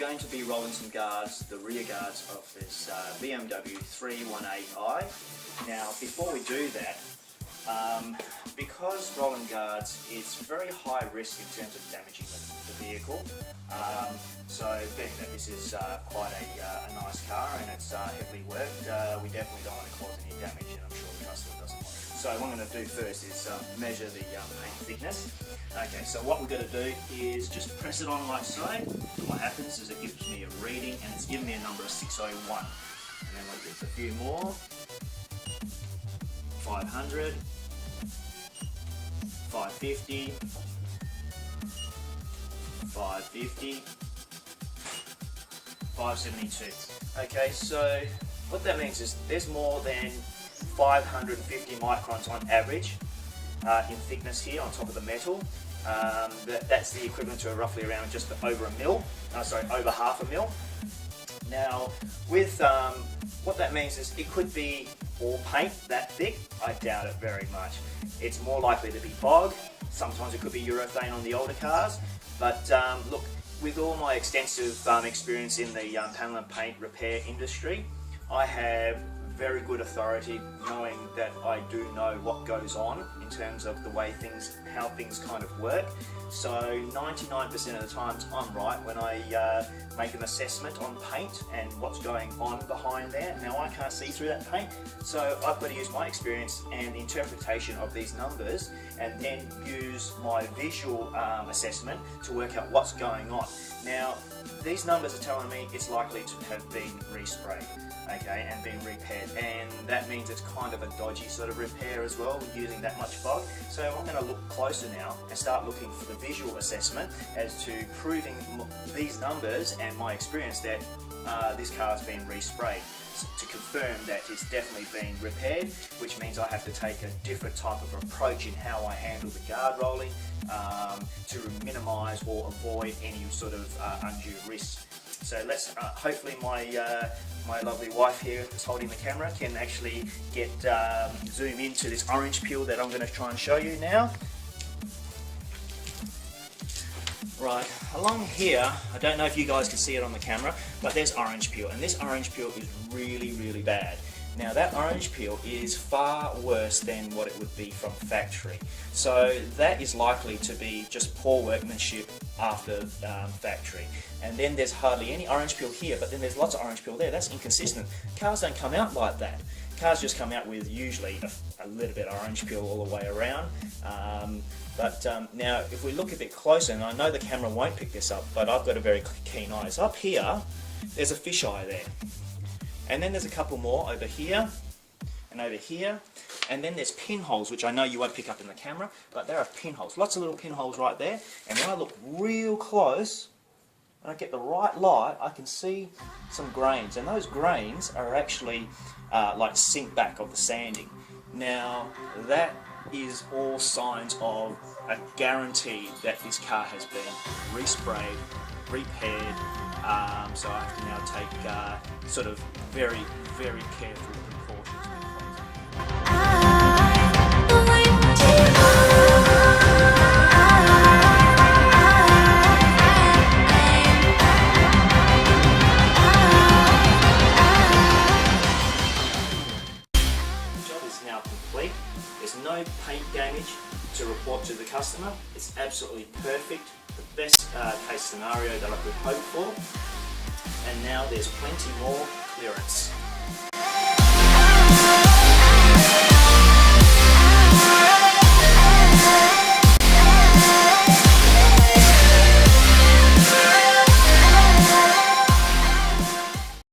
going to be rolling some guards, the rear guards of this BMW 318i. Now, before we do that, because rolling guards is very high risk in terms of damaging the vehicle, so being that this is quite a nice car and it's heavily worked, we definitely don't want to cause any damage, and I'm sure the customer doesn't want it. So what I'm going to do first is measure the paint thickness. Okay, so what we're going to do is just press it on like so. What happens is it gives me a reading, and it's giving me a number of 601. And then we'll get a few more. 500, 550, 550, 572. Okay, so what that means is there's more than 550 microns on average in thickness here on top of the metal. That's the equivalent to roughly around just over a mil. Over half a mil. Now, with what that means is it could be all paint that thick. I doubt it very much. It's more likely to be bog. Sometimes it could be urethane on the older cars. But look, with all my extensive experience in the panel and paint repair industry, I have very good authority knowing that I do know what goes on in terms of the way how things kind of work. So 99% of the times I'm right when I make an assessment on paint and what's going on behind there. Now, I can't see through that paint, so I've got to use my experience and interpretation of these numbers and then use my visual assessment to work out what's going on. Now, these numbers are telling me it's likely to have been resprayed, okay, and been repaired, and that means it's kind of a dodgy sort of repair as well, using that much fog. So I'm going to look closer now and start looking for the visual assessment as to proving these numbers and my experience that this car has been resprayed, to confirm that it's definitely been repaired, which means I have to take a different type of approach in how I handle the guard rolling to minimise or avoid any sort of undue risk. So let's hopefully my lovely wife here who's holding the camera can actually get zoom into this orange peel that I'm going to try and show you now. Right, along here, I don't know if you guys can see it on the camera, but there's orange peel, and this orange peel is really, really bad. Now, that orange peel is far worse than what it would be from factory. So that is likely to be just poor workmanship after factory. And then there's hardly any orange peel here, but then there's lots of orange peel there. That's inconsistent. Cars don't come out like that. Cars just come out with usually a little bit of orange peel all the way around. Now, if we look a bit closer, and I know the camera won't pick this up, but I've got a very keen eye. So up here, there's a fisheye there. And then there's a couple more over here, and over here. And then there's pinholes, which I know you won't pick up in the camera, but there are pinholes. Lots of little pinholes right there. And when I look real close, when I get the right light, I can see some grains. And those grains are actually like sink back of the sanding. Now, that is all signs of a guarantee that this car has been resprayed, repaired, so I have to now take sort of very, very careful precautions. The job is now complete. There's no paint damage to report to the customer. It's absolutely perfect, the best case scenario that I could hope for. And now there's plenty more clearance.